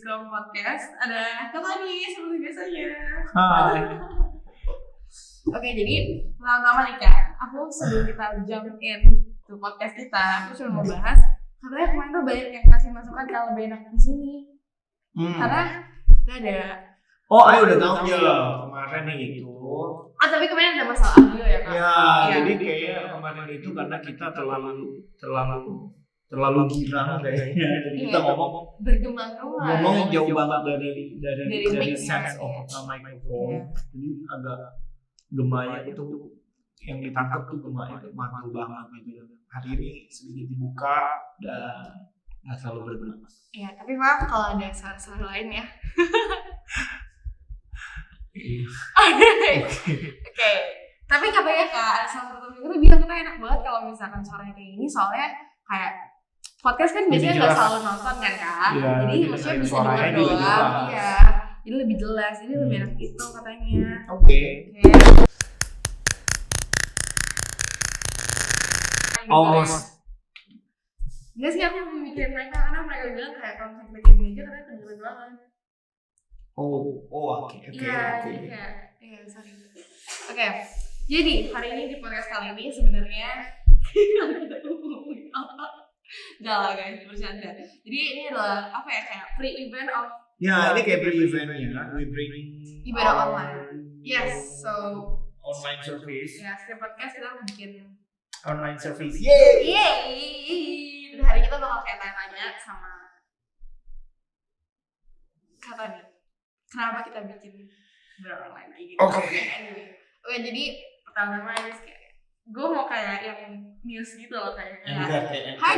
From Podcast. Ada Kak Tani seperti biasanya. Hai. Oke, jadi pertama nih Kak, aku sebelum kita jump in ke podcast kita, aku cuma mau bahas katanya kemarin tuh banyak yang kasih masukan kalau lebih enak di sini. Karena kita ada. Oh, ayo udah tahu ya kemarin itu. Tapi kemarin ada masalah audio ya Kak? Ya, jadi kayak kemarin itu karena kita terlalu girang kayaknya. Jadi kita ngomong jauh banget dari sense of microphone. Jadi agak gemanya itu yang ditangkap tuh gemanya mantul banget gitu. Hari ini sedikit dibuka dan nggak selalu berguna. Iya, tapi maaf kalau ada saran-saran lain ya. Oke. Tapi katanya Kak, ada salah satu temen itu bilang kita enak banget kalau misalkan suaranya kayak gini, soalnya kayak podcast kan biasanya nggak selalu nonton kan Kak, ya, jadi maksudnya bisa denger doang, iya, jadi lebih jelas, jadi lebih enak gitu katanya. Oke. Almost. Enggak sih, aku mikirin mereka karena mereka bilang kayak kalau misalnya kita kayak gini aja katanya kedengeran banget. Oke. Iya, sorry. Oke, jadi hari ini di podcast kali ini sebenarnya Gak lah guys, bercanda. Jadi ini adalah apa ya, kayak pre-event of. Ya, ini kayak pre-eventnya. We bring ibadah online. Yes, so online service. Ya, setiap podcast kita bikin online service. Yeay. Dan hari kita bakal kayak tanya-tanya sama kata nih, kenapa kita bikin ibadah online kayak gitu. Oke, jadi pertama ini kayak gue mau kayak yang news gitu loh, kayak Hai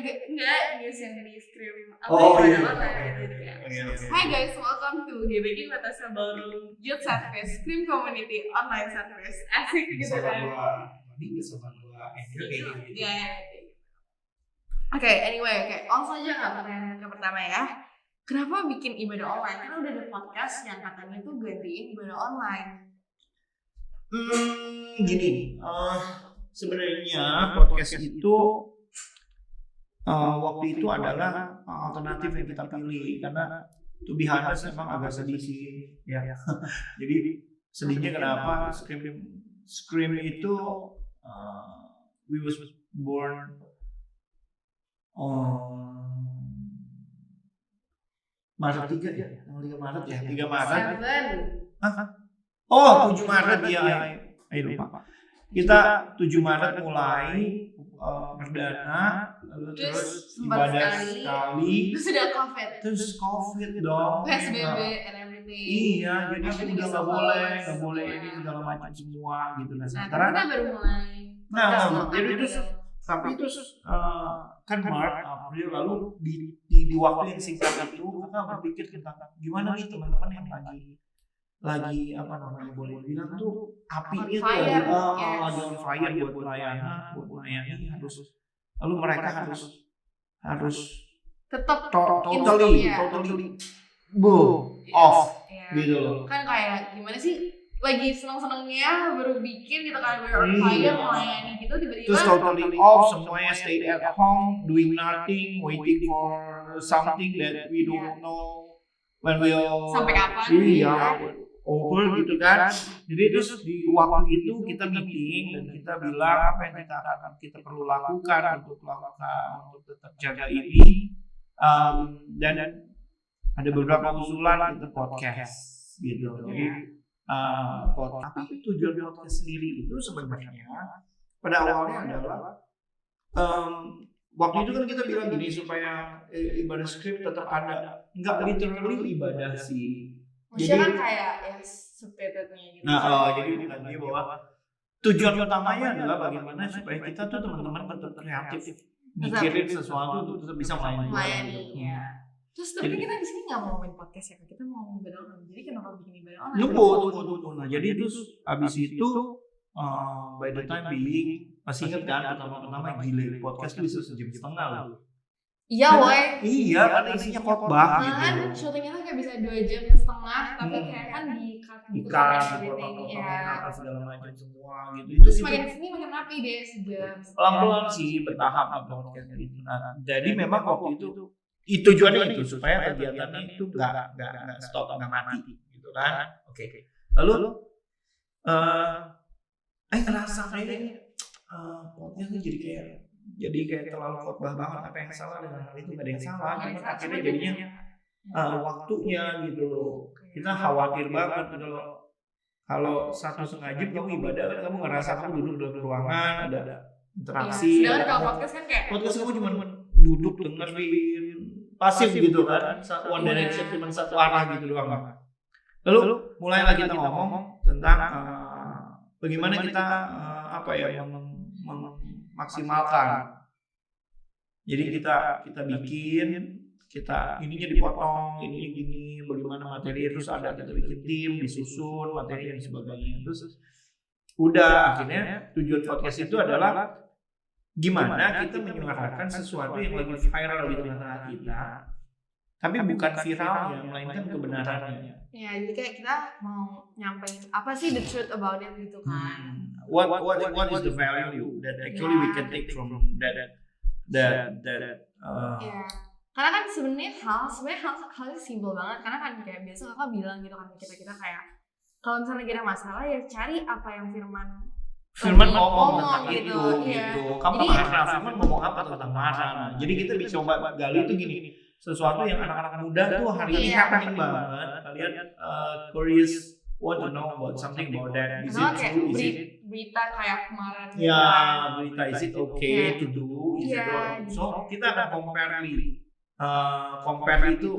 guys, news yang di stream Hai guys, welcome to GBG Batasnya Ballroom Youth Service Scream Community Online Service. Asik gitu kan. Oke, anyway, langsung aja nggak pertanyaan yang pertama ya. Kenapa bikin ibadah online? Karena udah ada podcast yang katanya tuh gantiin ibadah online. Gini, sebenarnya podcast itu waktu itu adalah alternatif yang kita pilih karena to be honest memang agak sedih sih ya. Jadi sedihnya kenapa? Scream itu we was born Maret 3 ya, tanggal 3 Maret ya, 3 Maret. 7 Maret ya. Ayo lupa. Kita 7 Maret mulai perdana, lalu terus ibadah sekali. Terus COVID dong. PSBB and everything. Iya, jadi udah nggak boleh ini segala macam semua gitu. Nah, sementara kita baru mulai. Jadi terus tapi itu kan Maret, April, lalu di waktu yang singkat itu kita berpikir tentang gimana nih teman-teman yang lagi apa namanya boleh bilang tuh apinya tuh lagi on fire buat melayani harus, lalu mereka harus tetap totally off gitu loh. Kan kayak gimana sih, lagi seneng-senengnya baru bikin gitu kan, we're on fire melayani gitu, tiba-tiba terus totally off, semuanya stay at home doing nothing, waiting for something that we don't know when we'll sampai kapan over gitu kan. Jadi terus di waktu itu kita meeting dan kita bilang apa yang kita perlu lakukan untuk tetap jaga ini, dan ada beberapa usulan kita podcast gitu. Jadi tapi tujuan podcast sendiri itu sebenarnya pada awalnya adalah waktu itu kan kita bilang gini supaya ibadah skrip tetap ada, nggak literally ibadah sih. Maksudnya kan kayak ya subtitlenya gitu. Jadi bukan bahwa tujuan utamanya adalah bagaimana supaya kita tuh teman-teman tetap kreatif, mikirin sesuatu untuk tetap bisa melayani. Terus tapi kita di sini nggak mau main podcast ya, kita mau ibadah online. Jadi kenapa bikin ibadah online? Tunggu. Nah, jadi terus abis itu by the time being masih ingat kan pertama gile podcast tuh bisa sejam setengah loh. Iya, woy. Iya, kan isinya khotbah gitu. Kan syutingnya kayak bisa 2 jam setengah, tapi kayak kan di-cut potong segala macam semua gitu. Terus makin sini makin rapi deh sejam. Pelan-pelan sih, bertahap podcast gitu. Nah, jadi memang waktu itu tujuannya itu supaya kegiatannya itu nggak stop, nggak mati gitu kan. Oke. Lalu ngerasa kayaknya podcastnya jadi kayak terlalu khotbah banget, apa yang salah dengan hal itu? Nggak ada yang salah, cuma akhirnya jadinya waktunya gitu loh. Kita khawatir banget gitu loh. Kalau 1,5 jam kamu ibadah kan kamu ngerasa kamu duduk dalam ruangan, ada interaksi. Sedangkan kalau podcast kan kayak podcast kamu cuma duduk dengerin pasif gitu kan, one direction cuma satu arah gitu doang. Lalu mulailah kita ngomong tentang bagaimana kita memaksimalkan. Jadi kita bikin, ininya dipotong, ininya gini, bagaimana materi terus ada, kita bikin tim, disusun materi dan sebagainya. Terus udah akhirnya tujuan podcast itu adalah gimana kita menyuarakan sesuatu yang lagi viral di tengah-tengah kita, tapi bukan viralnya, melainkan kebenarannya. Ya, jadi kayak kita mau nyampein apa sih the truth about it gitu kan. What is the value that actually we can take from that Ya. Karena kan sebenarnya halnya simpel banget, karena kan kayak biasa kakak bilang gitu kan kita kayak kalau misalnya kita masalah ya cari apa yang Firman ngomong tentang gitu. Iya. Kamu marah, Firman ngomong apa tentang marah. Jadi kita bisa coba gali itu gini, sesuatu yang anak-anak muda tuh hari ini happening banget. Kalian curious, want to know about something about that. Is it true? Is it berita kayak kemarin? Ya, berita is it okay to do? Is it wrong? So kita akan compare itu,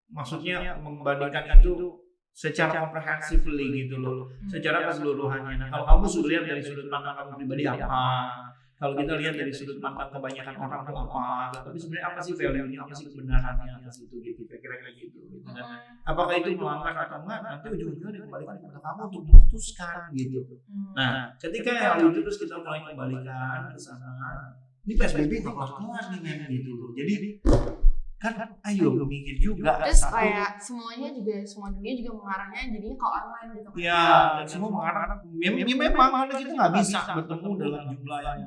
maksudnya membandingkan itu secara komprehensively gitu loh, secara keseluruhannya. Nah, kalau kamu sudah lihat dari sudut pandang kamu pribadi apa, kalau kita lihat dari sudut pandang kebanyakan orang tuh apa, tapi sebenarnya apa sih value-nya, apa sih kebenarannya atas itu gitu, kira-kira kayak gitu. Dan apakah itu melanggar atau enggak, nanti ujung-ujungnya dikembalikan kepada kamu untuk memutuskan gitu. Nah, ketika hal itu terus kita mulai kembalikan ke sana, ini PSBB nggak kelar nih men gitu loh. Jadi kan ayo mikir juga. Terus kayak semua dunia juga mengarahnya jadinya ke online gitu kan. Iya, dan semua mengarah. Memang kita nggak bisa bertemu dalam jumlah yang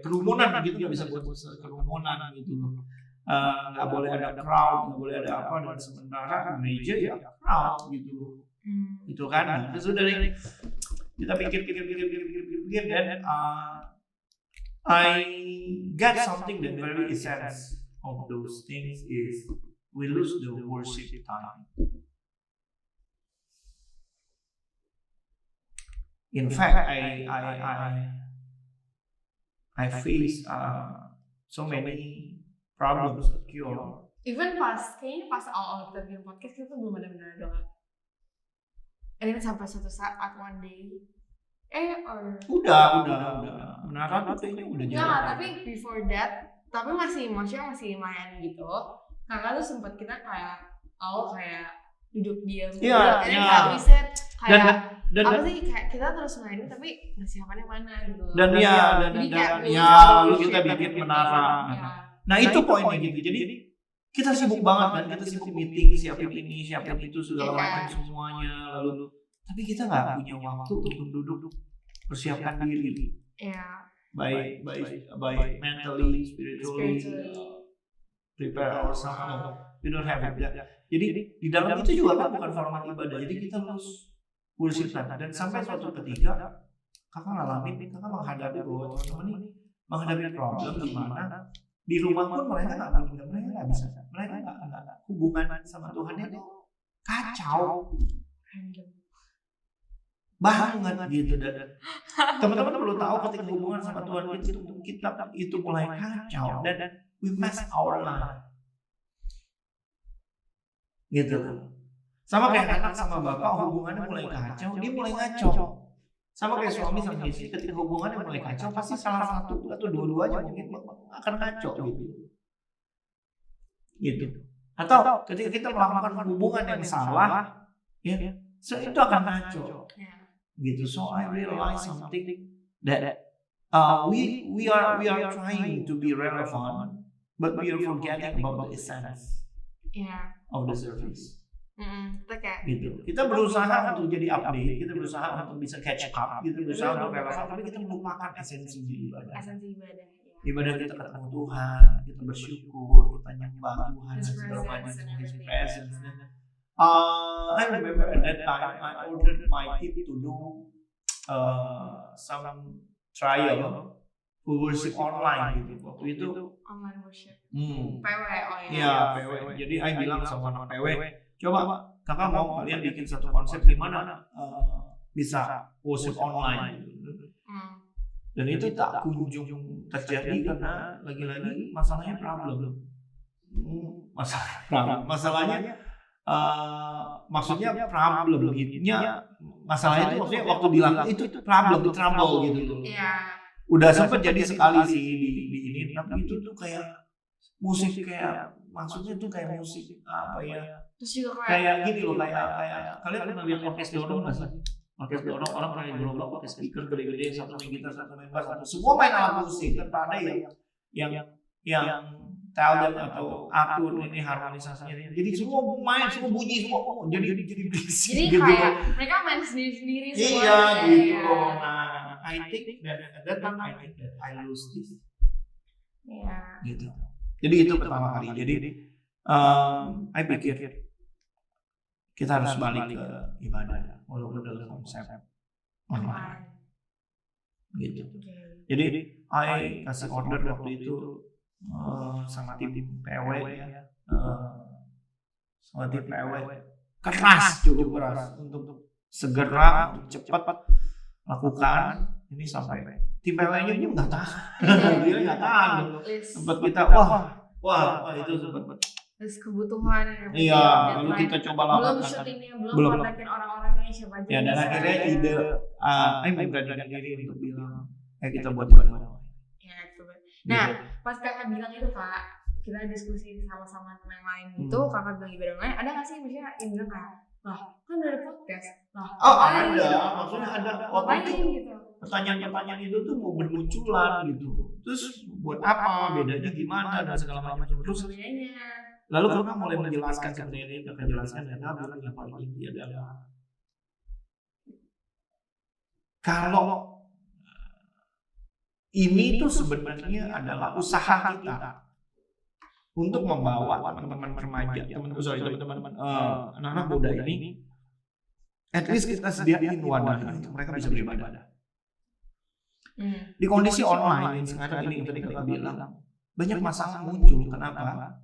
kerumunan gitu, nggak bisa buat kerumunan gitu loh. Nggak boleh ada crowd, nggak boleh ada apa, dan sementara gereja ya crowd gitu loh. Itu kan. Nah, terus udah nih kita pikir dan I got something that very essence of those things is we lose the worship time. In fact, I face so many problems to cure. Even kayaknya pas awal kita bikin podcast kita belum ada benar doa. And then sampai suatu saat one day udah beneran tuh kayaknya udah jalan. Enggak, tapi before that tapi masih melayani gitu. Kakak tuh sempat kita kayak duduk diam. Iya. Nggak bisa kayak dan apa sih kayak kita terus melayani tapi persiapannya mana gitu. Dan lalu kita bikin menara. Nah itu poinnya gitu. Jadi kita sibuk banget kan, kita sibuk meeting, siapin ini, siapin itu segala macam semuanya. Lalu tapi kita nggak punya waktu untuk duduk persiapkan diri. Iya. By mentally, spiritually, prepare ourselves. We don't have that. Jadi di dalam itu juga kan bukan format ibadah. Jadi kita harus worship dan sampai suatu ketika kakak menghadapi bahwa teman-teman ini menghadapi problem di mana di rumah pun mereka nggak bisa, mereka nggak hubungan sama Tuhan itu kacau banget gitu. Dan teman-teman perlu tahu ketika hubungan sama Tuhan kita itu mulai kacau dan we mess our life gitu. Sama kayak anak sama bapak hubungannya mulai kacau, dia mulai ngaco. Sama kayak suami sama istri ketika hubungannya mulai kacau pasti salah satu atau dua-duanya mungkin akan kacau gitu. Atau ketika kita melakukan hubungan yang salah ya itu akan kacau. Gitu. So I realize something that we are trying to be relevant, but we are forgetting about the essence of the service. Gitu. Kita berusaha untuk jadi update, kita berusaha untuk bisa catch up, kita berusaha untuk relevan, tapi kita melupakan esensi ibadah. ibadah kita ketemu Tuhan, kita bersyukur, kita nyembah Tuhan dan His segala macam presence and His everything. presence. I remember at that time I ordered my tip to do some trial full worship online gitu. Waktu itu Online worship. hmm, PW, oh ya. iya PW. Jadi I bilang sama anak PW, coba kakak mau kalian bikin satu konsep gimana bisa worship online gitu. Dan itu tak kunjung terjadi karena lagi-lagi masalahnya problem. Masalahnya maksudnya problem hitnya masalahnya itu maksudnya waktu dilakukan itu problem di trouble gitu. Iya. Udah sempat jadi sekali sih di ini, tapi itu tuh kayak musik kayak maksudnya tuh kayak musik apa ya? Terus juga Kayak gini loh, kayak kalian pernah lihat orkes Dono nggak sih? Orkes Dono orang main gerobak pakai speaker gede-gede, satu main gitar, satu main bass, semua main alat musik tanpa ada yang talent atau atur ini harmonisasinya. Jadi semua main, semua bunyi semua, jadi berisik jadi gitu. kayak mereka main sendiri-sendiri semua. Iya gitu. Ya. Nah, I think that at that time I think that I lose this. Iya. Gitu. Jadi itu pertama kali. Jadi I pikir kita harus balik ke ibadah walaupun dalam konsep online gitu. Jadi I kasih order waktu itu sama tim PW ya, sama tim PW keras, cukup keras untuk segera untuk cepat lakukan ini sampai tim PW-nya pun nggak tahan, dia nggak tahan. Sempat kita wah itu sempat. Terus kebutuhan. Iya, lalu kita coba lakukan. Belum syutingnya, belum kontakin orang-orangnya siapa aja. Ya dan akhirnya ide, memberanikan diri untuk bilang, kita buat ibadah. Ya coba. Nah, pas kakak bilang itu Kak, kita diskusi sama-sama teman yang lain gitu, kakak bilang ibadah online, ada nggak sih misalnya yang bilang kayak, lah kan ada podcast, lah. Ada, maksudnya ada waktu itu gitu. pertanyaan-pertanyaan itu tuh mau bermunculan gitu. Terus buat apa? Bedanya gimana dan segala macam. Terus lalu kakak mulai menjelaskan seperti ini, kakak jelaskan dan kakak bilang yang paling inti adalah kalau ini tuh sebenarnya adalah usaha kita untuk membawa teman-teman remaja, teman-teman anak-anak muda ini, at least kita sediain wadah untuk mereka bisa beribadah. Di kondisi online sekarang ini yang tadi kakak bilang banyak masalah muncul. Kenapa?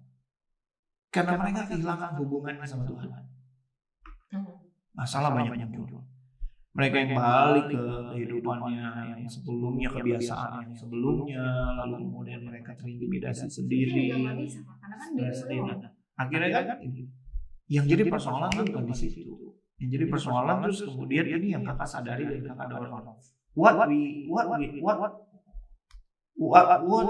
Karena mereka kehilangan hubungannya sama Tuhan. Masalah banyak muncul. Mereka yang balik ke kehidupannya yang sebelumnya, kebiasaan yang sebelumnya, lalu kemudian mereka terintimidasi sendiri. Akhirnya kan yang jadi persoalan tuh bukan di situ. Yang jadi persoalan terus kemudian ini yang kakak sadari dan kakak dorong. What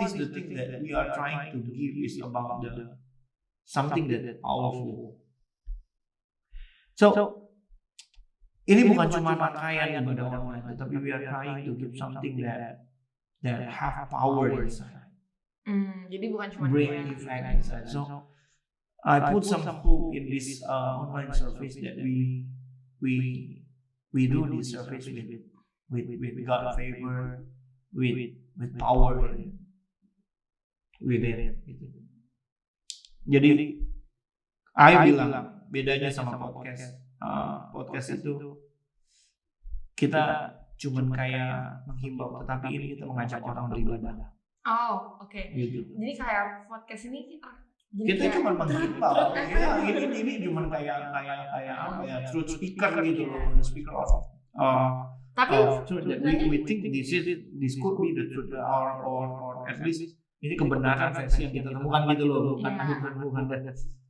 is the thing that we are trying to give is about the something that powerful. So ini bukan cuma pakaian ibadah online, tetapi we are trying to give something that have power inside. Jadi bukan cuma bring effect inside. So I put some hope in this online service that we do this service with God favor, with power within it. Jadi I bilang bedanya sama podcast. Podcast itu kita cuman kayak menghimbau, tetapi ini kita mengajak orang beribadah. Oh, oke. Gitu. Jadi kayak podcast ini kita cuma menghimbau. Ya, ini cuma kayak apa ya? Truth speaker gitu loh, speaker of. Tapi so we think this could be the truth or at least ini kebenaran versi yang kita temukan gitu loh, bukan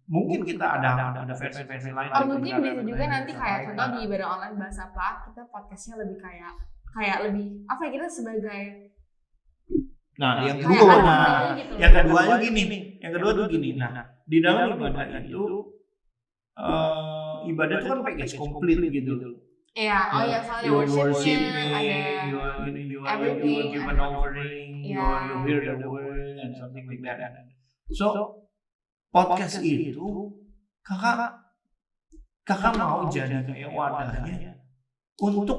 mungkin kita ada versi-versi lain. Mungkin bisa juga nanti kayak contoh di ibadah online bahasa apa, kita podcastnya lebih kayak lebih apa ya, kita sebagai yang kedua tuh gini. Nah, di dalam ibadah itu ibadah itu kan package komplit gitu. Iya, soalnya worshipnya ada you are given offering, you hear the word and something like that. So podcast itu kakak mau jadi kayak wadahnya untuk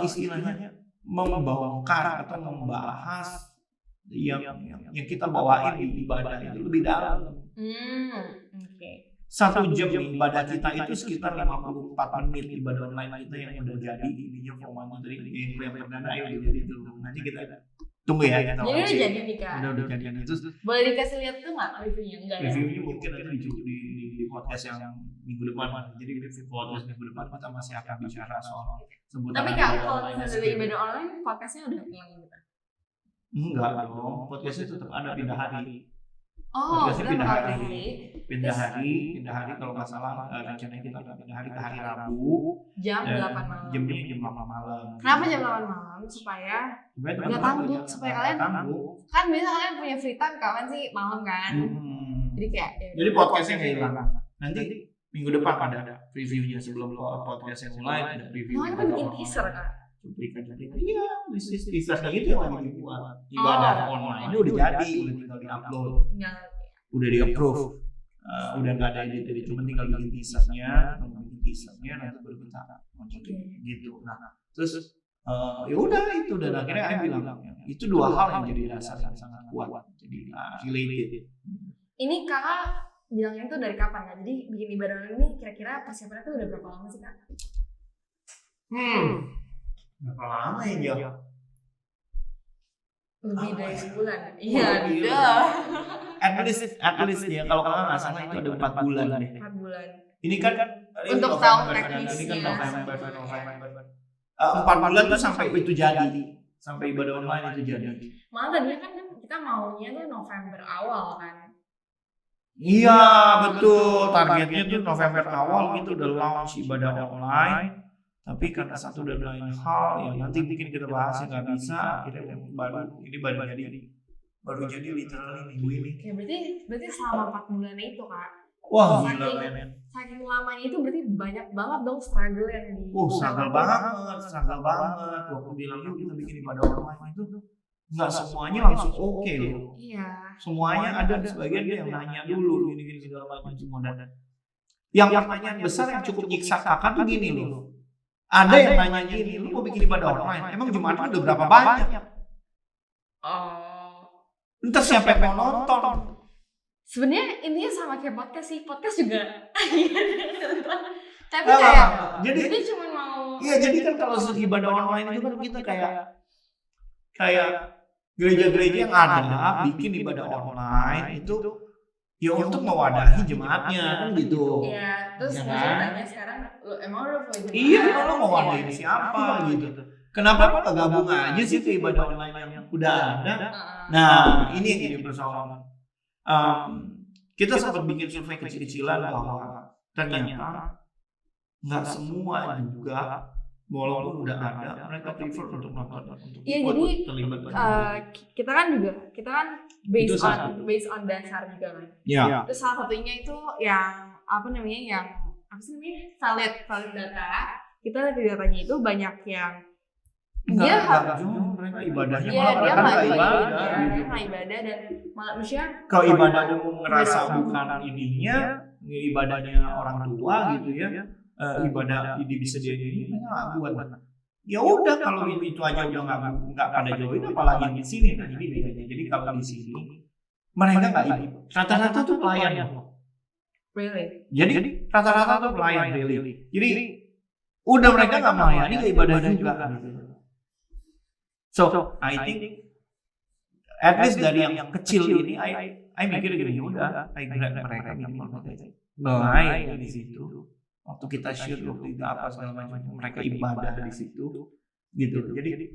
istilahnya membongkar atau membahas yang kita bawain di ibadah itu lebih dalam. Oke. 1 jam nih ibadah kita itu sekitar 54 menit ibadah online kita yang udah jadi ininya formatnya tadi yang perdana udah jadi tuh. Nanti kita tunggu ya kita. Jadi udah jadi nih Kak. Udah jadi itu. Boleh dikasih lihat tuh nggak reviewnya? Enggak ya? Reviewnya mungkin nanti di podcast yang minggu depan. Jadi di podcast minggu depan kita masih akan bicara soal sebutan. Tapi Kak, kalau misalnya dari ibadah online, podcastnya udah hilang gitu? Enggak dong, podcastnya tetap ada pindah hari. Oh, podcastnya udah pindah hari kalau nggak salah rencananya kita akan pindah hari ke hari Rabu jam 8 malam. Jamnya jam 8 malam. Kenapa jam 8 malam? Supaya nggak tangguh, supaya kalian kan biasa kalian punya free time kapan sih malam kan? Jadi kayak jadi podcastnya nggak hilang. Nanti minggu depan ada previewnya sebelum podcast yang mulai ada preview. Mau kan bikin teaser Kak? Iya, teaser kayak gitu yang lagi dibuat. Ibadah online ini udah jadi, udah tinggal di-upload. Udah di-approve. Udah nggak ada edit, cuma tinggal bikin teasernya, nanti baru kita gitu. Nah, terus ya udah itu dan akhirnya saya bilang itu 2 hal yang jadi dasar yang sangat kuat. Jadi related. Ini Kakak bilangnya itu dari kapan Kak? Jadi bikin ibadah ini kira-kira persiapannya itu udah berapa lama sih Kak? Berapa lama ya? Lebih dari sebulan. Iya, udah. At least ya kalau nggak salah itu ada 4 bulan deh. 4 bulan. Ini kan untuk tahun teknisnya. Ini kan November. 4 bulan tuh sampai itu jadi. Sampai ibadah online itu jadi. Malah tadinya kan kita maunya tuh November awal kan. Iya, betul. Targetnya tuh November awal gitu udah launch ibadah online. Tapi karena satu dan lain hal yang nanti mungkin kita bahas nggak bisa, akhirnya baru jadi literally minggu ini. Ya berarti selama 4 bulan itu Kak. Wah gila men. Saking lamanya itu berarti banyak banget dong struggle yang di. Struggle banget. Waktu bilang yuk kita bikin ibadah online itu nggak semuanya langsung oke loh. Iya. Semuanya ada sebagian yang nanya dulu gini segala macam semua dan yang pertanyaan besar yang cukup nyiksa Kakak tuh gini loh. Ada yang nanya gini, lu mau bikin ibadah online, emang Jumat udah berapa banyak? Entah siapa yang mau nonton. Sebenarnya intinya sama kayak podcast sih, podcast juga. Tapi kayak, jadi cuma mau. Iya, jadi kan kalau ibadah online itu kan kita kayak gereja-gereja yang ada bikin ibadah online itu ya untuk mewadahi jemaatnya kan gitu. Iya, terus tanya sekarang emang lu mau iya, lu mau wadahin siapa gitu. Kenapa lu gak gabung aja sih ke ibadah online yang udah ada? Nah, ini yang jadi persoalan. Kita sempat bikin survei kecil-kecilan bahwa ternyata nggak semua juga walaupun udah ada mereka prefer untuk nonton. Iya, jadi kita kan based on dasar juga kan. Iya. Terus salah satunya itu yang valid data. Kita lihat di datanya itu banyak yang mereka ibadahnya dia nggak ibadah dan manusia kalau ibadah ngerasa bukan ininya ibadahnya orang tua gitu ya. Ibadah ini bisa dia ini nggak buat. Ya udah kalau itu aja udah nggak pada join apalagi di sini. Nah ini bedanya. Jadi kalau di sini mereka nggak rata-rata tuh pelayan. Really? Jadi rata-rata tuh pelayan really. Jadi udah mereka nggak melayani ke ibadah juga. So I think at least dari yang kecil ini, I mikir gini udah, mereka minimal melayani di situ. Waktu kita shoot waktu itu apa segala macam mereka ibadah di situ gitu. Jadi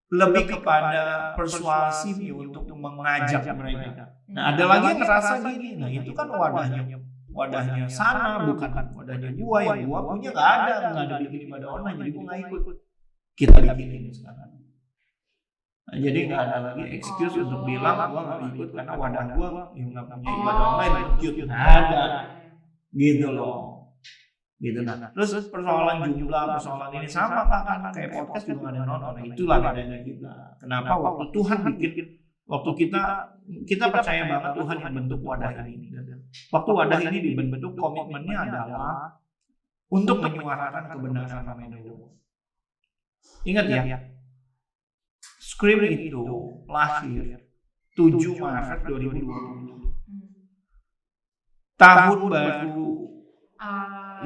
lebih kepada persuasif untuk mengajak mereka. Nah ada lagi yang ngerasa gini, nah itu kan wadahnya sana bukan wadahnya gua yang gua punya nggak ada bikin ibadah online jadi gua nggak ikut. Kita bikin ini sekarang. Nah, jadi nggak ada lagi excuse untuk bilang gua nggak ikut karena wadah gua yang nggak punya ibadah online ikut ada. Gitu loh, gitu nah. Terus persoalan jumlah, persoalan ini sama kan kayak podcast juga ada nonton. Nah, itulah bedanya kita. Kenapa waktu Tuhan bikin, waktu kita percaya banget Tuhan yang bentuk wadah ini. Waktu wadah ini dibentuk komitmennya adalah untuk menyuarakan kebenaran Mamendo. Ingat ya, Scream itu lahir 7 Maret 2020. Tahun baru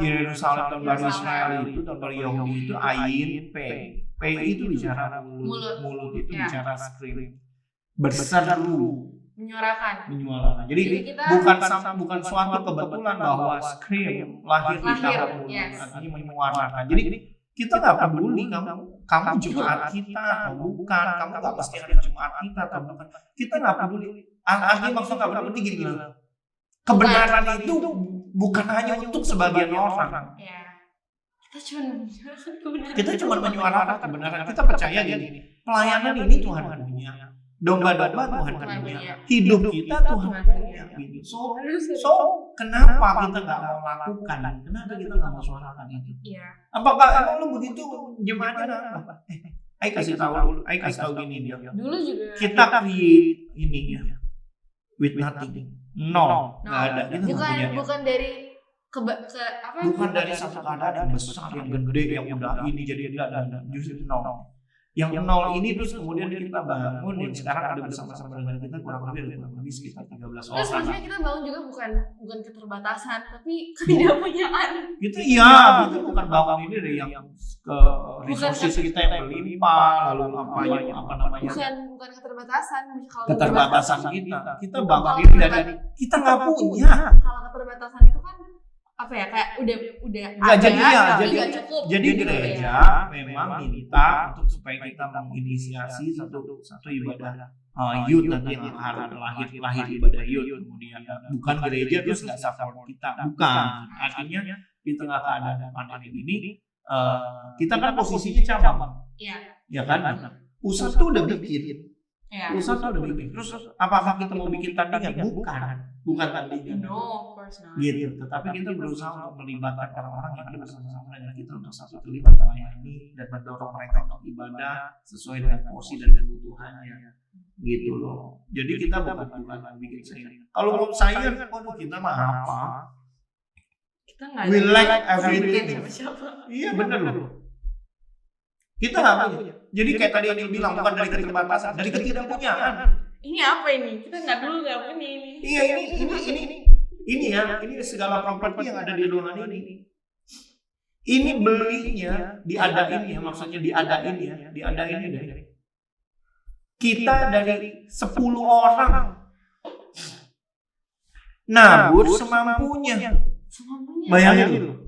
Yerusalem, tahun baru Israel itu, tahun baru Yahudi itu Ayin, P itu bicara mulut itu bicara scream, berseru, menyuarakan. Jadi bukan suatu kebetulan bahwa scream lahir di tahun mulut, artinya menyuarakan. Jadi kita nggak peduli kamu Jumat kita atau bukan, kamu nggak pasti hari Jumat kita atau bukan, kita nggak peduli. Artinya maksud nggak peduli gini loh, kebenaran itu bukan hanya untuk sebagian orang. Kita cuma menyuarakan kebenaran. Kita percaya gini, pelayanan ini Tuhan punya, domba-domba Tuhan punya, hidup kita Tuhan punya. Gitu. So kenapa kita nggak mau lakukan? Kenapa kita nggak mau suarakan itu? Apakah emang lu begitu jemaatnya apa? Ayo kasih tahu gini dia. Dulu juga kita create ini ya, with nothing, nol, nggak ada. Kita bukan dari bukan dari satu keadaan yang besar, yang gede, yang udah ini jadi ada, justru nol. Yang nol ini terus kemudian kita bangun dan sekarang ada bersama-sama dengan kita kurang lebih sekitar 13 orang. Terus maksudnya kita bangun juga bukan keterbatasan, tapi ketidakpunyaan. Itu itu bukan bangun ini dari yang ke resources kita yang berlimpah, lalu apa namanya? Bukan keterbatasan, keterbatasan kita bangun ini dari kita nggak punya. Kalau keterbatasan itu kan apa ya, kayak udah jadi gereja memang minta untuk supaya kita menginisiasi satu ibadah youth nanti yang harus lahir ibadah youth, kemudian bukan gereja terus nggak support kita, bukan. Artinya di tengah keadaan pandemi ini kita kan posisinya cabang, ya kan, pusat tuh udah bikin. Terus apakah kita mau bikin tandingan? Bukan tandingan. No, of course not. Gitu. Tetapi kita berusaha untuk melibatkan orang-orang yang ada bersama-sama dengan kita untuk satu terlibat melayani dan mendorong mereka untuk ibadah sesuai dengan porsi dan kebutuhannya. Gitu loh. Jadi kita bukan bikin sayur. Kalau belum sayur, kita mah apa? Kita nggak. We like everything. Iya benar loh. Kita nggak punya. Jadi kayak tadi yang bilang bukan dari keterbatasan, dari ketidakpunyaan. Ini apa ini? Kita nggak punya ini. Iya ini segala properti yang ada di ruangan ini. Ini belinya diadain ya, maksudnya diadain dari kita dari 10 orang. Nabur semampunya. Bayangin loh.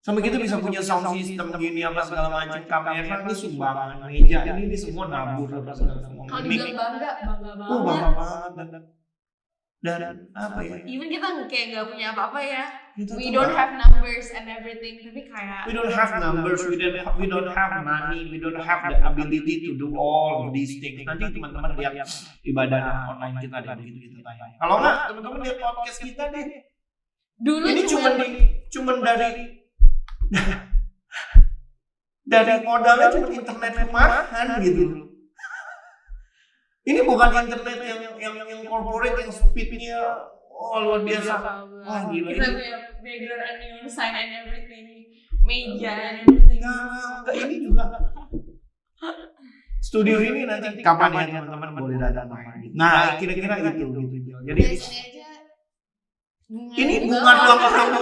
Sampai kita bisa punya sound system gini apa segala macam, kamera ini sumbangan, meja ini semua nabur segala semua. Kalau dibilang bangga banget dan apa ya? Even kita kayak nggak punya apa-apa ya. We don't have numbers and everything, tapi kayak we don't have numbers, we don't have money, we don't have the ability to do all of these things. Nanti teman-teman lihat ibadah online kita deh begitu kita tanya. Kalau nggak teman-teman lihat podcast kita deh. Dulu ini cuma dari modalnya cuma internet rumahan gitu. Ini bukan internet yang corporate yang speednya luar biasa. Wah gila. Kita punya background and new sign and everything, meja and everything. Enggak, ini juga. Studio ini nanti kapan ya teman-teman boleh datang main. Nah kira-kira gitu. Jadi ini bunga doang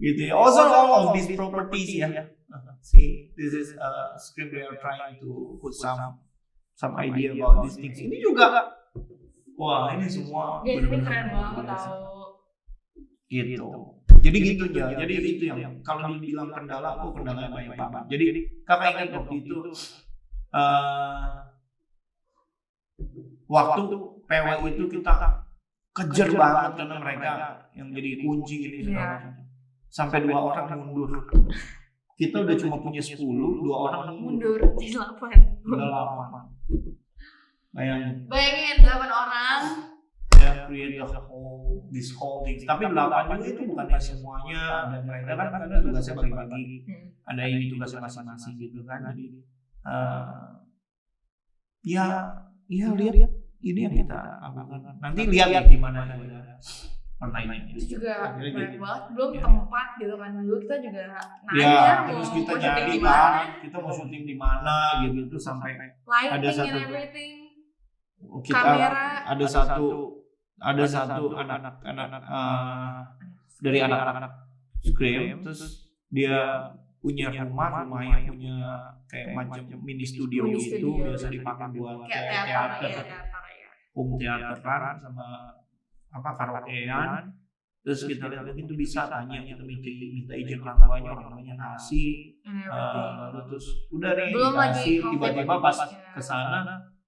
gitu ya. Also all of these properties ya. See, this is script we are trying to put some idea about these things. Ini juga, wah ini semua benar-benar keren banget tahu. Gitu. Jadi gitu ya. Jadi itu yang kalau dibilang kendala, kendala banyak banget. Jadi kakak ingat waktu itu waktu PW itu kita kejar banget karena mereka yang jadi kunci ini segala macam. Sampai 2 orang mundur. Kita udah cuma punya 10, 2 orang mundur di 8. Udah 8. Bayangin 8 orang ya create this whole thing. Tapi 8 juga itu bukannya semuanya, ada mereka kan karena tugasnya bagi-bagi. Ada ini tugasnya masing-masing gitu kan. Jadi ya lihat ini yang kita lakukan. Nanti lihat di mana online itu juga Akhirnya banyak gitu. banget, belum Ya. tempat gitu kan. Dulu kita juga nanya Ya, mau terus kita syuting nyari di mana, kan, kita mau syuting di mana gitu sampai lighting ada satu- and everything, kita kamera. ada satu anak dari anak-anak Scream, terus dia punya rumah yang punya kayak macam mini studio Mini gitu, studio. biasa dipakai buat kayak teater, teater ya. home teateran sama karaokean. Terus kita lihat mungkin itu bisa tanya, kita minta izin orang tuanya kasih. And everything. Lalu terus udah nih Belum lagi dikasih, COVID. tiba-tiba pas kesana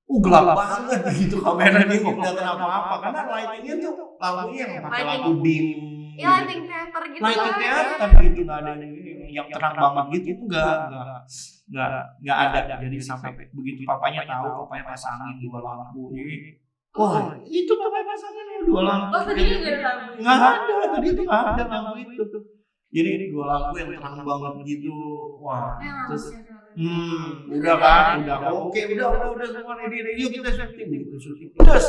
gelap banget gitu kameranya nggak kelihatan apa-apa karena lightingnya tuh lampunya yang pakai lampu dim Ya lighting teater gitu lighting lah. teater gitu, nggak ada yang terang banget gitu, nggak ada. Jadi sampai begitu papanya tahu, papanya pasangin 2 lampu. Wah, itu papanya pasangin 2 lampu. Oh tadi nggak ada lampu. Nggak ada, tadi itu nggak ada lampu itu. Jadi 2 lampu yang terang banget gitu. Wah, terus udah kan, oke, udah semua ready, yuk kita syuting gitu, syuting. Terus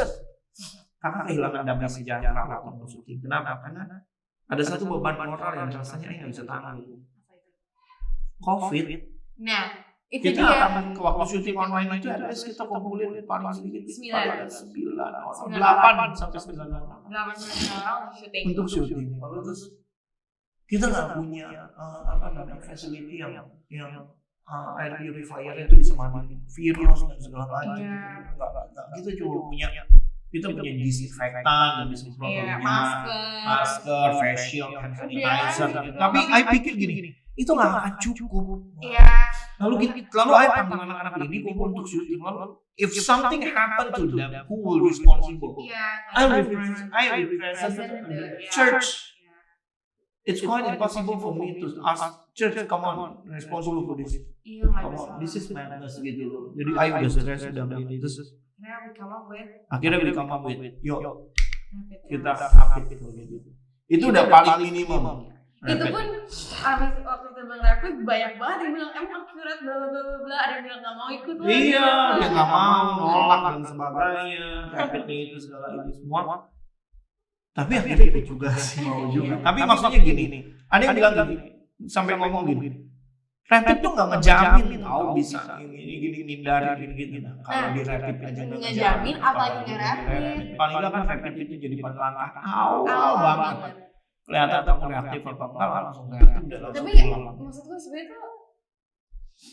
kakak kehilangan damai sejahtera waktu syuting. Kenapa? Karena ada satu beban moral yang rasanya nggak bisa tanggung. COVID. Nah, itu Kita dia. akan ke waktu syuting online itu ada kita kumpulin paling sedikit 9 orang, 8 sampai 9 orang 8 orang syuting. untuk syuting. Lalu terus kita nggak punya facility yang air purifier itu bisa mandi virus dan segala macam. Iya. Nggak. Kita cuma punya disinfektan dan disemprotnya, masker, face shield, hand sanitizer. Tapi I pikir gini, itu nggak akan cukup. Iya. Lalu I panggil anak-anak ini kumpul untuk syuting. Lalu if something happen to them, who will responsible? Iya. I will present the church. It's quite impossible for me to ask church, come on, responsible for this. Iya, nggak Come bisa. on, this is madness gitu loh. Jadi I udah stress udah begini. Terus Akhirnya we come up with akhirnya we come up with, yuk rapid kita test. update gitu. Itu udah paling minimum. Itu pun abis waktu kita bilang rapid banyak banget yang bilang emang akurat bla bla bla bla, ada yang bilang nggak mau ikut lagi. Iya, dia nggak mau, nolak dan sebagainya, rapid itu segala itu semua. Tapi akhirnya ikut juga sih, mau juga. Tapi maksudnya gini nih, ada yang bilang gini, sampai ngomong gini, rapid tuh nggak ngejamin tahu bisa gini hindari gini. Nah, kalau di rapid aja nggak ngejamin, apalagi nggak rapid. Paling nggak kan rapid itu jadi langkah awal banget. Kelihatan kamu reaktif apa enggak langsung reaktif dan langsung Tapi pulang. maksud gue sebenarnya tuh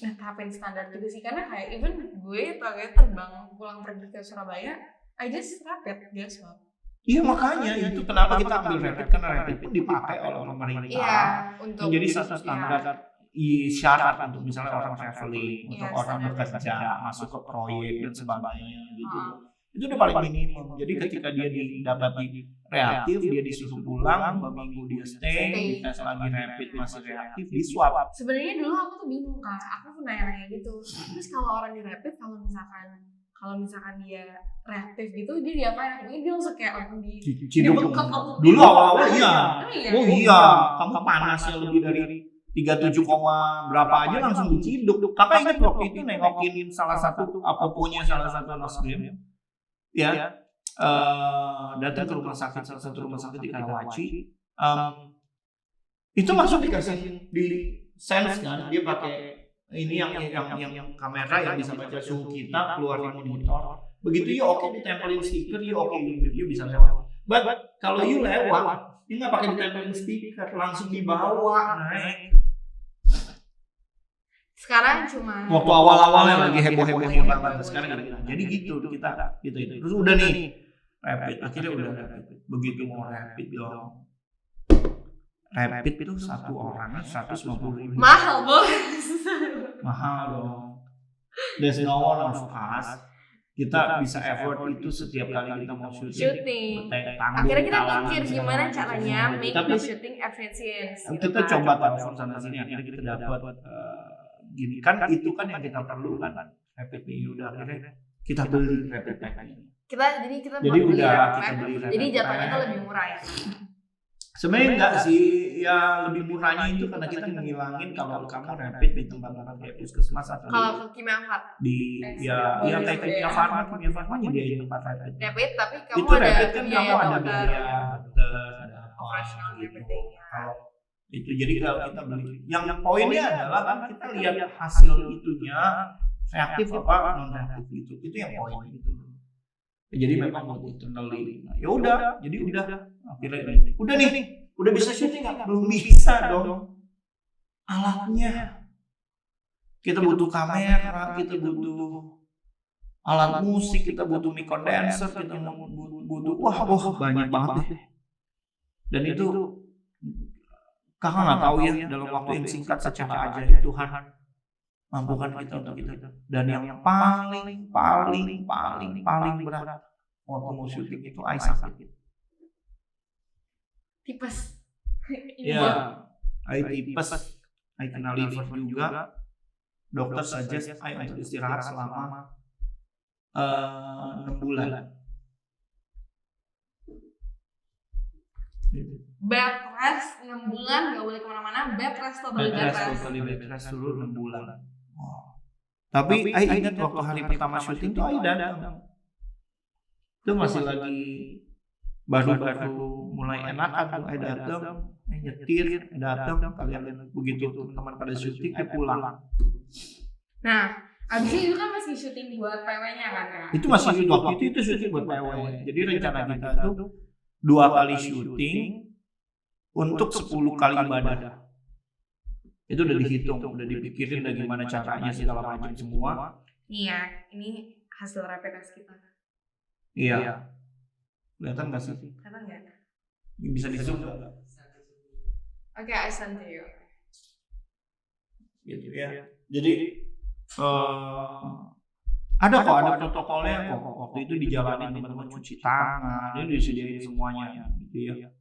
netapin standar juga sih, karena kayak even gue terbang pulang pergi ke Surabaya, I just rapid guess what. Iya makanya itu kenapa kita ambil rapid, karena rapid pun dipakai oleh pemerintah. Iya, untuk menjadi satu standar syarat untuk misalnya orang traveling, untuk Yes, orang standar. bekerja, masuk ke proyek dan sebagainya gitu. Itu udah paling minimum. Jadi ketika dia didapati reaktif, dia disuruh pulang, 2 minggu dia stay, dites lagi rapid masih reaktif, di swab. Sebenarnya dulu aku tuh bingung Kak, aku tuh nanya-nanya gitu. Terus kalau orang di rapid, kalau misalkan dia reaktif gitu, dia diapain? Mungkin dia langsung kayak langsung Ciduk. dibekap langsung. Dulu awal-awal iya. Oh Oh iya, kamu panasnya lebih dari 37, berapa aja langsung diciduk. Kakak ingat waktu itu nengokin salah satu apoponya salah satu nasrim, ya, datang ke rumah sakit, salah satu rumah sakit di Karawaci. Itu langsung dikasih di sense kan, dia pakai ini yang kamera yang bisa baca suhu kita, keluar di monitor. Begitu ya oke ditempelin stiker, ya oke you bisa lewat. But kalau you lewat, you nggak pakai ditempelin stiker, langsung dibawa naik. Sekarang cuma Waktu awal-awalnya lagi heboh-hebohnya banget, sekarang gini. Jadi gitu kita gitu. Terus udah nih rapid, akhirnya udah rapid. Begitu mau rapid dong. Rapid itu satu orang 150.000. mahal bos. Mahal dong. There's no one of us. Kita bisa effort itu setiap kali kita mau Syuting. tanggung, Akhirnya kita talangan, mikir segala gimana macam. caranya make Tapi the shooting efficient. kita coba telepon sana sini, akhirnya kita dapat gini kan, itu kan yang kita perlu kan rapid ini udah akhirnya kita beli rapid pack ini. Kita Jadi beli udah rapid kita pack. beli rapid Jadi jatuhnya pack. tuh lebih murah ya. Sebenarnya enggak sih, ya lebih murahnya itu karena kita ngilangin kalau kamu rapid di tempat-tempat kayak puskesmas atau Kalau kimia empat di kayak kimia farma nyediain tempat rapid. rapid, tapi kamu Itu ada rapid kan biaya kamu ada dokter. biaya dokter, ada operational and gitu. everything. Kalau itu jadi kalau kita beli, yang poinnya adalah kan kita lihat hasil itunya reaktif apa non reaktif gitu, itu yang poin gitu. Jadi memang buat internally. Nah, ya udah, jadi udah akhirnya udah nih, udah bisa syuting nggak? Belum bisa dong. Alatnya kita butuh kamera, kita butuh alat musik, kita butuh mic condenser, kita butuh wah banyak banget deh. Dan itu kakak nggak tahu ya dalam waktu yang singkat secara ajaib Tuhan mampukan kita untuk itu. Dan yang paling berat waktu mau syuting itu I sakit. Tipes. Ya, I tipes, I kena liver juga. Dokter suggest I untuk istirahat selama 6 bulan. Bed rest 6 bulan, gak boleh kemana-mana. Bed rest totally bed rest dulu 6 bulan. Tapi I ingat waktu hari pertama syuting tuh I datang. Itu masih lagi baru mulai enakan tuh I datang, I nyetir, datang, kalian begitu teman-teman pada syuting, I pulang. Nah, abis itu kan masih syuting buat PW-nya kan ya? Itu masih waktu itu syuting buat PW. Jadi rencana kita tuh 2 kali syuting untuk 10 kali ibadah. Itu udah dihitung, udah dipikirin dari gimana caranya segala macam semua. Iya, ini hasil rapid test kita. Iya. Kelihatan nggak sih? Kelihatan nggak? Bisa di zoom nggak? Oke, I send to you. Gitu ya. Jadi ada protokolnya kok. Waktu itu dijalanin teman-teman cuci tangan, ini disediain semuanya gitu ya.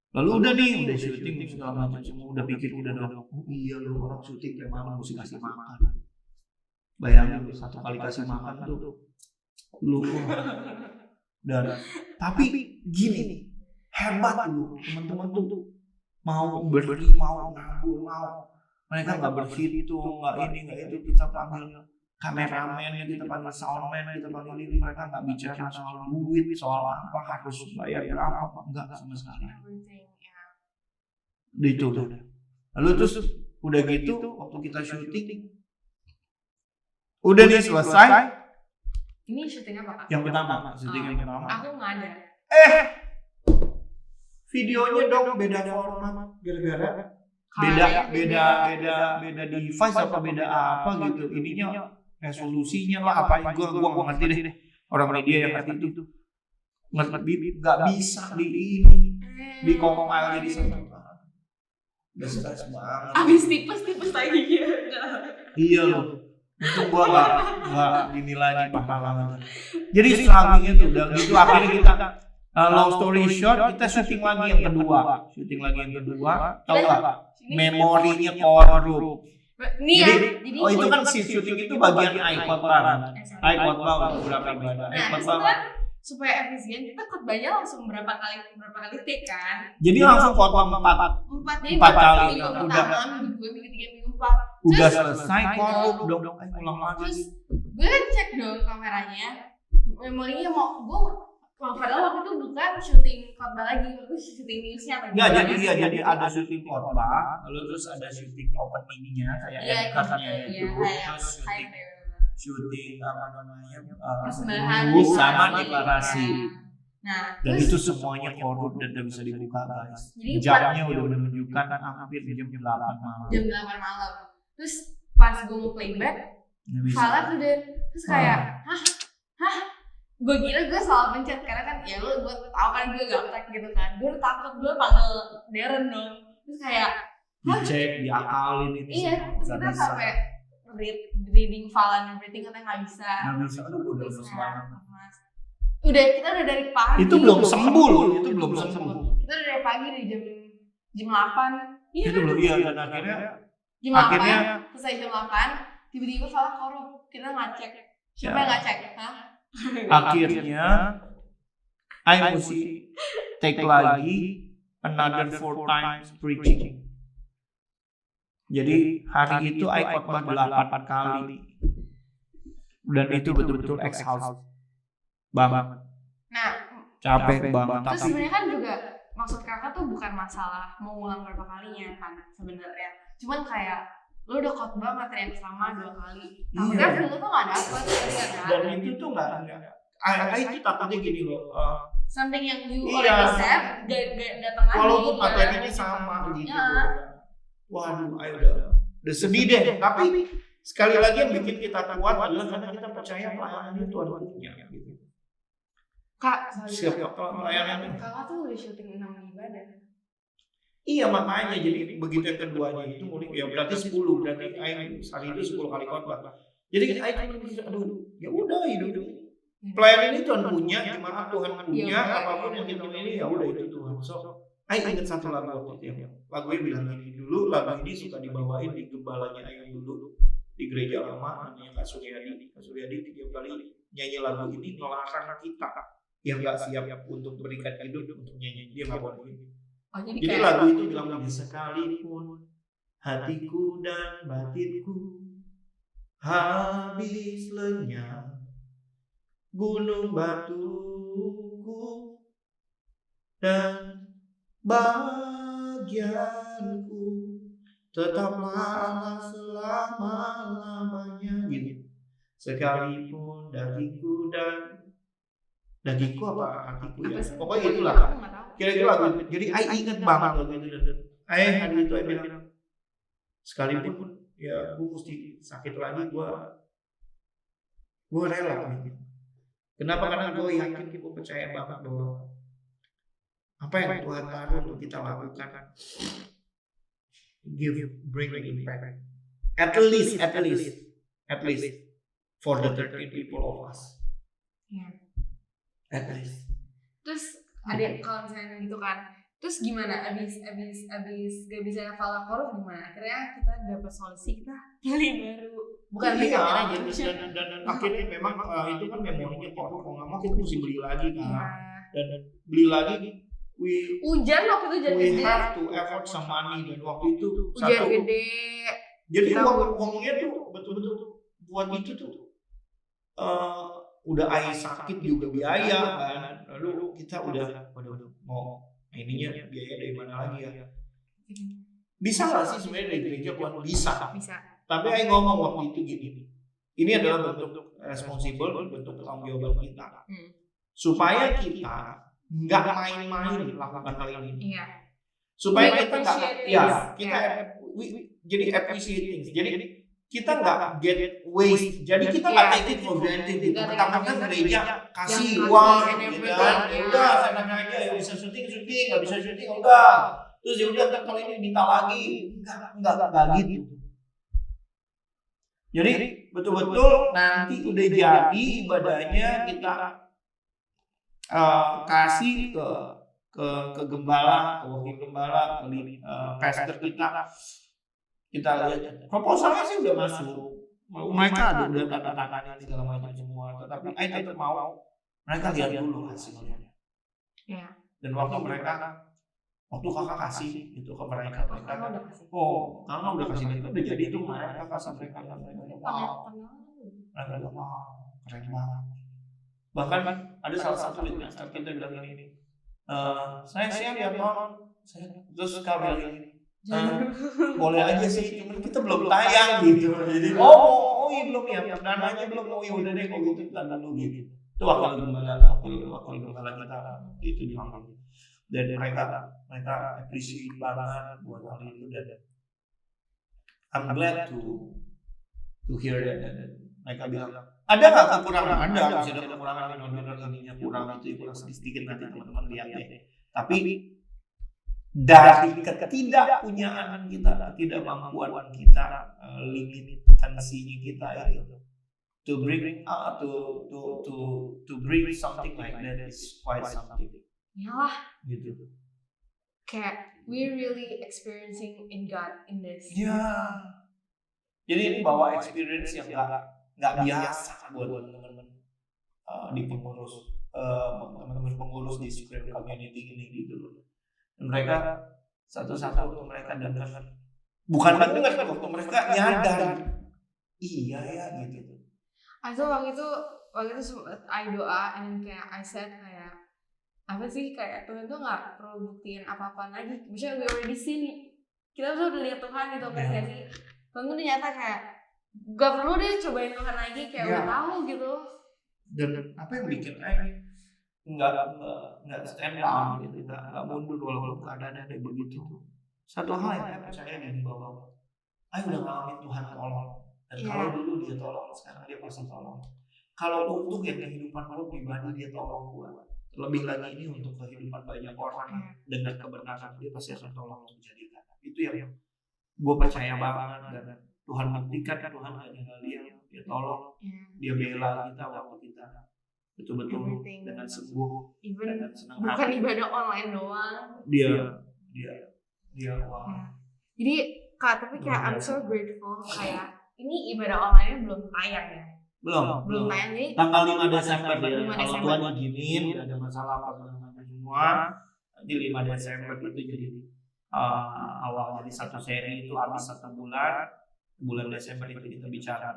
Lalu udah syuting segala macam semua, udah pikir udah dong. Oh iya lu orang syuting kayak mana mesti kasih makan. Bayangin lu 1 kali kasih makan tuh lu. Dan tapi gini nih, hebat lu teman-teman tuh mau beri, mau ngabur, mau mereka nggak berhitung, nggak ini nggak itu, kita panggil kameramen, kita panggil soundman, kita panggil ini, mereka nggak bicara soal duit, soal apa harus bayar berapa, enggak sama sekali. Itu udah. Lalu terus udah gitu waktu kita syuting, udah nih selesai. Ini syuting apa kak? Yang pertama, syuting yang pertama. Aku nggak ada. Videonya dong beda format, gara-gara beda device apa beda apa gitu. Ininya resolusinya lah apa gua ngerti deh. Orang media yang ngerti itu nggak bisa di compile jadi satu. Udah stres banget. Abis tipes lagi ya. Iya loh. Untung gua nggak gini lagi pahlawan. Jadi struggle-nya tuh udah gitu akhirnya kita long story short kita syuting lagi yang kedua. Tahu nggak? Memorinya korup. Jadi itu kan si syuting itu bagian iCloud kan. iCloud untuk beberapa ibadah. Supaya efisien kita khotbahnya langsung berapa kali take kan. Jadi langsung khotbah 4 kali. Minggu pertama, minggu 2, minggu 3, minggu 4. Udah selesai korup dong. Ulang lagi. Terus gue kan cek dong kameranya. Memorinya padahal waktu itu bukan syuting khotbah lagi, waktu syuting newsnya apa gitu. Jadi ada syuting khotbah, lalu terus ada syuting openingnya kayak endcardnya itu, terus syuting apa namanya persembahan sama deklarasi. Nah, dan itu semuanya korup dan tidak bisa dibuka guys. Jamnya udah menunjukkan hampir jam 8 malam. Terus pas gue mau playback, file udah terus kayak gue kira gue salah pencet karena kan ya gue tau kan gue gaptek gitu kan, gue takut gue panggil Darren dong, terus kayak dicek diakalin ini iya, terus kita sampai reading file and everything katanya nggak bisa. Aduh gue udah lemes banget. Kita udah dari pagi. Itu belum sembuh loh, Kita udah dari pagi dari jam 8. Iya. Itu belum dan akhirnya jam 8 selesai jam 8 tiba-tiba file korup, kita ngecek. Siapa yang ngecek? Akhirnya I mesti take lagi another 4 times preaching. Jadi hari itu I khotbah 8 kali. Dan itu betul-betul exhaust banget. Nah, capek banget. Terus sebenarnya kan juga maksud kakak tuh bukan masalah mau ngulang berapa kalinya kan sebenarnya, cuman kayak lo udah khotbah materi yang sama 2 kali, takutnya feel tuh nggak dapet kan? Dan itu tuh nggak itu takutnya gini loh, something yang you already said gak datang lagi walaupun materinya sama gitu. Waduh, ayo udah sedih deh. Tapi sekali lagi yang bikin kita kuat adalah karena kita percaya pelayanan itu Tuhan punya gitu. Kak, Siapa pelayanan? kakak tuh udah syuting 6 ibadah. Iya makanya jadi begitu yang keduanya itu mulai ya berarti 10, berarti hari itu 10 kali khotbah. Jadi ayo mikir, aduh ya udah hidup pelayanan ini Tuhan punya, gimana Tuhan punya, apapun yang kita ini ya udah itu Tuhan. So, Ayo ingat satu lagu waktu itu yang lagunya bilang ini dulu, lagu ini suka dibawain di gembalanya Ayu dulu di gereja lama namanya Kak Suryadi. Kak Suryadi 3 kali nyanyi lagu ini ngelarang kita yang nggak siap untuk berikan hidup untuk nyanyi, dia nggak boleh. Jadi lagu itu bilang begini, sekalipun hatiku dan batinku habis lenyap, gunung batuku dan bagianku tetaplah selama-lamanya gitu. Sekalipun dagingku apa hatiku ya, pokoknya itulah kira-kira lagu. Jadi Ai inget banget lagu itu. Ai hari itu Ai bilang sekalipun ya gue mesti sakit lagi, gue rela gitu. Kenapa? Karena gue yakin, gue percaya banget bahwa apa yang Tuhan taruh untuk kita lakukan bring impact. At least for the 13 people of us. At least. Terus ada kalau misalnya gitu kan, terus gimana abis gak bisa hafal chorus gimana? Akhirnya kita dapat solusi, kita beli baru. Bukan aja dan akhirnya memang itu kan memorinya kalau nggak mau kita mesti beli lagi kan. Dan beli lagi hujan waktu itu jadi we have to effort some money, dan waktu itu hujan gede. Jadi uangnya tuh betul-betul buat itu tuh udah Ai sakit juga biaya kan, lalu kita udah mau ininya biaya dari mana lagi ya? Bisa nggak sih sebenarnya dari gereja buat bisa. Tapi Ai ngomong waktu itu gini, ini adalah bentuk responsible, bentuk tanggung jawab kita, supaya kita nggak main-main lakukan hal ini. Iya. Supaya kita nggak, jadi appreciate things. Jadi kita nggak get waste. Jadi kita nggak take it for granted. Pertama-tama gereja kasih uang, gitu kan? Ya udah, senang aja. Ya bisa syuting, nggak bisa syuting, udah. Terus ya udah, kalau ini minta lagi, nggak gitu. Jadi betul-betul nanti udah jadi ibadahnya kita kasih ke gembala, ke wakil gembala, ke pastor kita lihat proposalnya sih udah masuk, mereka udah tanda tangan segala macam semua, tetapi Ai tetap mau mereka lihat dulu hasilnya. Dan waktu kakak kasih itu ke mereka, karena udah kasih mereka udah jadi itu mereka kasih mereka keren banget. Bahkan ada salah satu pastor kita bilang ini, saya siap ya Ton, terus kau bilang ini, boleh aja sih, cuman kita belum tayang gitu. Jadi iya belum ya, dananya belum, udah deh kalau gitu kita dulu gitu. Itu wakil gembala kita itu dihantam. Dan mereka appreciate banget buat hal itu, dan I'm glad to hear that. Mereka bilang ada nggak kekurangan? Ada, bisa ada kekurangan, ininya kurang itu kurang sedikit nanti teman-teman lihat deh. Tapi dari ketidakpunyaan kita, ketidakmampuan kita, limitansinya kita itu, to bring something like that is quite something. Yalah. Gitu. Kayak we really experiencing in God in this. Ya. Jadi ini bawa experience yang nggak biasa buat teman-teman di pengurus, teman-teman pengurus di Supreme Community ini gitu loh. Dan satu-satu mereka dengar, bukan dengar, waktu mereka nyadar, iya ya gitu. Waktu itu I doa, and kayak I said kayak apa sih, kayak Tuhan tuh nggak perlu buktiin apa-apa lagi. Misalnya we already seen, kita tuh udah lihat Tuhan gitu kan nggak sih. Tuhan tuh ternyata kayak gak perlu deh cobain Tuhan lagi, kayak udah tahu gitu. Dan apa yang bikin nggak stand down gitu, nggak mundur walaupun keadaannya kayak begitu. Satu hal yang saya percaya nih bahwa udah ngalamin Tuhan tolong, dan kalau dulu dia tolong, sekarang dia pasti tolong. Kalau untuk yang kehidupan lo pribadi dia tolong gua, lebih lagi ini untuk kehidupan banyak orang dengan kebenaran dia pasti akan tolong untuk menjadikan. Itu yang gue percaya banget, dan Tuhan buktikan, Tuhan gak tinggal dia tolong, dia bela kita waktu kita betul-betul dengan sembuh, dengan senang hati. Bukan ibadah online doang. Dia wow. Jadi Kak, tapi kayak I'm so grateful, kayak ini ibadah online belum tayang ya. Belum tayang, jadi tanggal 5 Desember ya. 5 Kalau Desember. Tuhan izinin, gak ada masalah apa semua. Nanti 5 Desember itu jadi awal dari satu seri, itu habis 1 bulan. Bulan Desember itu kita bicara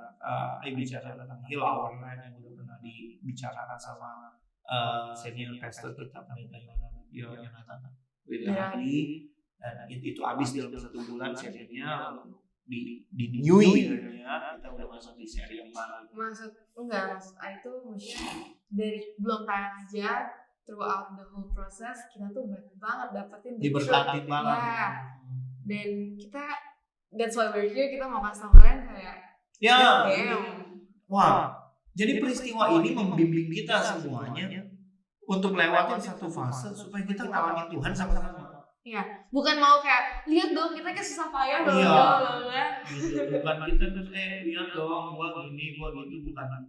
tentang Heal Our Land yang udah pernah dibicarakan sama senior pastor kita pendeta Yonatan Wiryadi, dan itu habis dalam 1 bulan serinya. Lalu di New Year-nya kita udah masuk di seri yang baru. Maksud itu maksudnya dari belum tayang aja, throughout the whole process kita tuh banyak banget dapetin diberkati banget. Ya. Dan kita, that's why we're here, kita mau kasih tau kalian kayak wah, jadi peristiwa ini membimbing kita semuanya untuk lewatin satu fase supaya kita ngalamin Tuhan sama-sama. Iya, bukan mau kayak lihat dong kita kayak susah payah gitu. Bukan kita terus lihat dong gua gini gua gitu, bukan.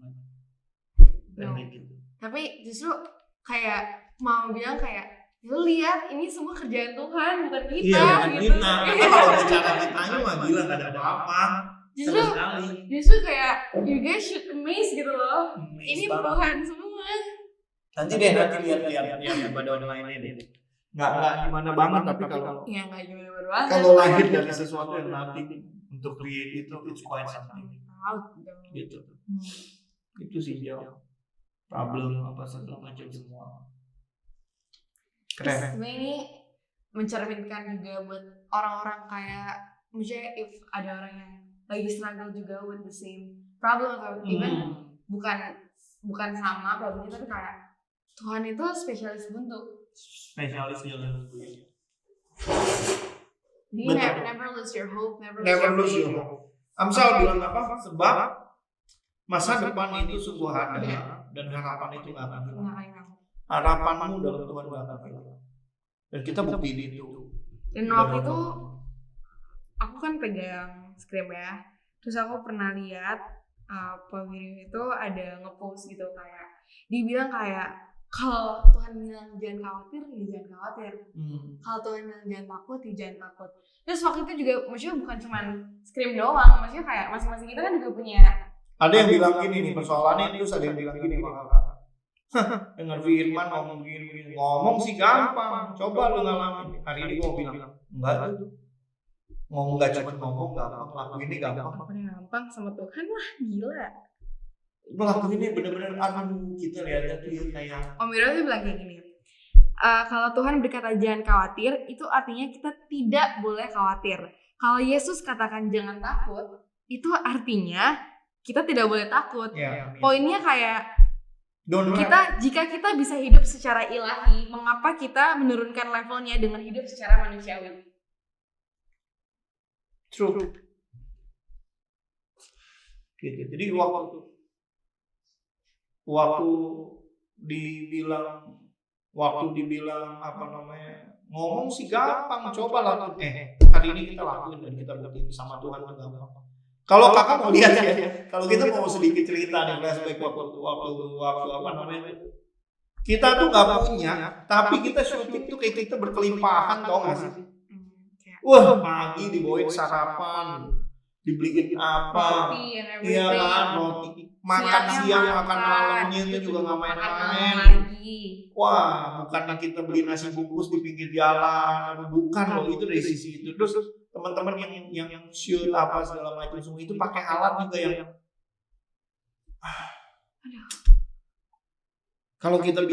Gitu. Tapi justru kayak mau bilang kayak lu lihat ini semua kerjaan Tuhan, bukan kita. Iya, bukan gitu. kita. Kalau bicara kitanya mah gila gak ada apa-apa. Justru kayak you guys should amaze gitu loh. Ini Tuhan semua. Nanti lihat ibadah online ini. Nggak gimana banget, tapi kalau nggak gimana banget. Kalau lahir dari sesuatu yang nothing untuk create itu, it's quite something. Gitu. Itu sih dia problem apa segala macam semua. Keren. Ini mencerminkan juga buat orang-orang kayak misalnya if ada orang yang lagi struggle juga with the same problem atau even bukan sama problemnya, tapi kayak Tuhan itu spesialis bentuk. Spesialis jalan gue. Never lose your hope, never lose your hope. Amsal bilang apa? Sebab masa depan itu sungguh ada dan harapan itu nggak akan hilang. Harapanmu dalam Tuhan nggak akan hilang. Dan kita buktiin itu. Dan waktu itu aku kan pegang Scream ya. Terus aku pernah lihat Pak Wiri itu ada ngepost gitu kayak dibilang kayak kalau Tuhan bilang jangan khawatir, ya jangan khawatir. Kalau Tuhan bilang jangan takut, ya jangan takut. Terus waktu itu juga maksudnya bukan cuma Scream doang, maksudnya kayak masing-masing kita kan juga punya. Ada yang bilang gini nih persoalannya, terus ada yang bilang gini dengan Firman ngomong sih gampang, coba lu ngalamin. Hari ini gua bilang enggak tuh. Ngomong gak cuma ngomong gampang, lakuin ini gampang. Gampang sama Tuhan lah, gila. Ngelakuin ini bener-bener kita lihatnya tuh ya kayak Om Wiro tuh bilang kayak gini, kalau Tuhan berkata jangan khawatir, itu artinya kita tidak boleh khawatir. Kalau Yesus katakan jangan takut, itu artinya kita tidak boleh takut. Poinnya kayak jika kita bisa hidup secara ilahi, mengapa kita menurunkan levelnya dengan hidup secara manusiawi? True. Gitu. Jadi waktu dibilang apa namanya, ngomong sih gampang, coba lakuin. Hari ini kita lakuin dan kita buktiin sama Tuhan itu gampang. Kalau kakak mau lihat ya, kalau kita mau sedikit cerita nih flashback waktu apa namanya, kita tuh nggak punya, tapi kita syuting tuh kayak kita berkelimpahan, tau nggak sih? Wah, pagi dibawain sarapan, dibeliin apa, iya kan, roti, makan siang, makan malamnya itu juga nggak main-main. Wah, bukan kita beli nasi bungkus di pinggir jalan, bukan loh, itu dari sisi itu. Terus teman-teman yang shoot apa segala macam semua itu pakai alat juga yang Kalau kita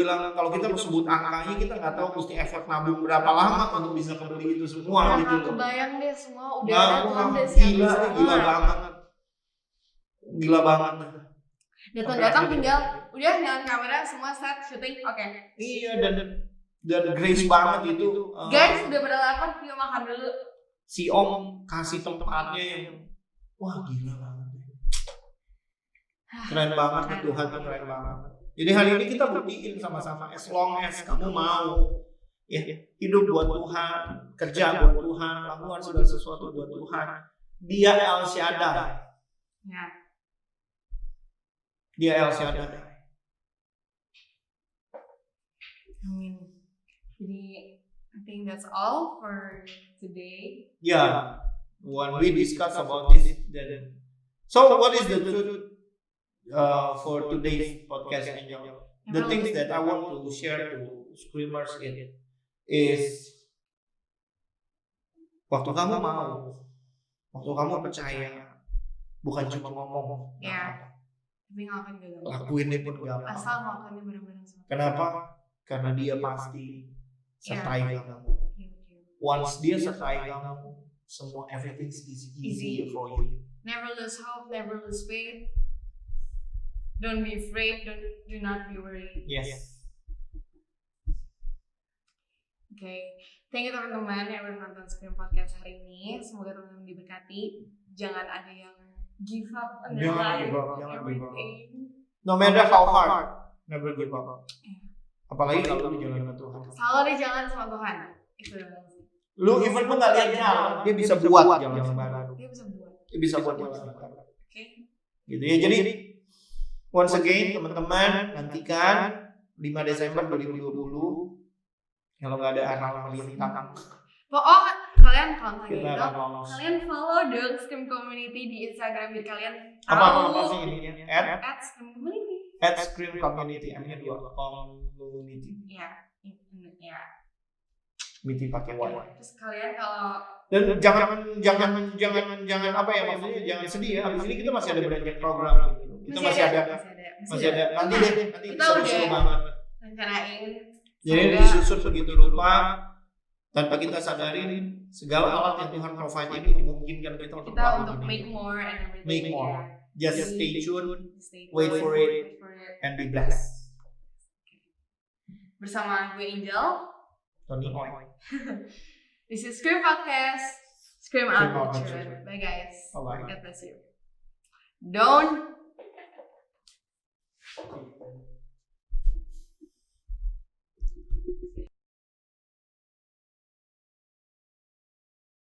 sebut angkanya, kita nggak tahu mesti effort nabung berapa lama untuk bisa kebeli itu semua gitu loh. Kebayang deh semua udah ada tuh udah gila banget. Datang tinggal udah nyalain kamera semua set syuting oke. Iya dan grace banget itu. Guys udah pada lapar, yuk makan dulu. Si Om kasih tempatnya yang wah gila banget. Keren banget Tuhan tuh keren banget. Jadi hari ini kita buktiin sama-sama, as long as kamu mau ya hidup buat Tuhan, kerja buat Tuhan, lakukan segala sesuatu buat Tuhan. Dia El Shaddai. Ya. Dia El Shaddai. Amin. Jadi I think that's all for today. Yeah. When we discuss about this, then so what is the truth for today's podcast, Angel? The things that I want to share to Screamers is waktu kamu mau, waktu kamu percaya, bukan cuma ngomong. Ya. Tapi ngelakuin juga gampang. Lakuinnya pun gampang. Asal ngelakuinnya benar-benar sama. Kenapa? Karena dia pasti sertai kamu. Once dia sertai kamu, semua everything is easy for you. Never lose hope, never lose faith. Don't be afraid, do not be worried. Yes. Okay. Thank you teman-teman yang udah nonton Scream Podcast hari ini. Semoga teman-teman diberkati. Jangan ada yang give up on their life. Everything. No matter how hard, never give up. Apalagi kalau lu jalan sama Tuhan. Selalu di jalan sama Tuhan. Itu doang sih. Lu even lu nggak lihat jalan, dia bisa buat jalan yang baru. Dia bisa buat jalan yang baru. Oke. Gitu ya. Jadi once again teman-teman nantikan 5 Desember 2020 kalau nggak ada hal melintang. Kalian kalau Kita akan lolos. kalian follow dong Scream Community di Instagram biar kalian Apa sih ininya? @Scream Community. @Scream Community, M-nya 2 community. Iya. Community pakai Y. Terus kalian kalau Dan jangan apa ya maksudnya jangan sedih ya. Habis ini kita masih ada banyak program gitu. Kita masih ada. Nanti kita seru banget. rencanain. Jadi disusun begitu rupa tanpa kita sadarin segala alat yang Tuhan provide ini memungkinkan kita untuk make more and everything. Make more. Just stay tuned, Wait for it, and be blessed. Bersama gue Angel, Tony Oy. This is Scream Podcast. Scream out the truth. Bye guys. Bye. God bless you. Don't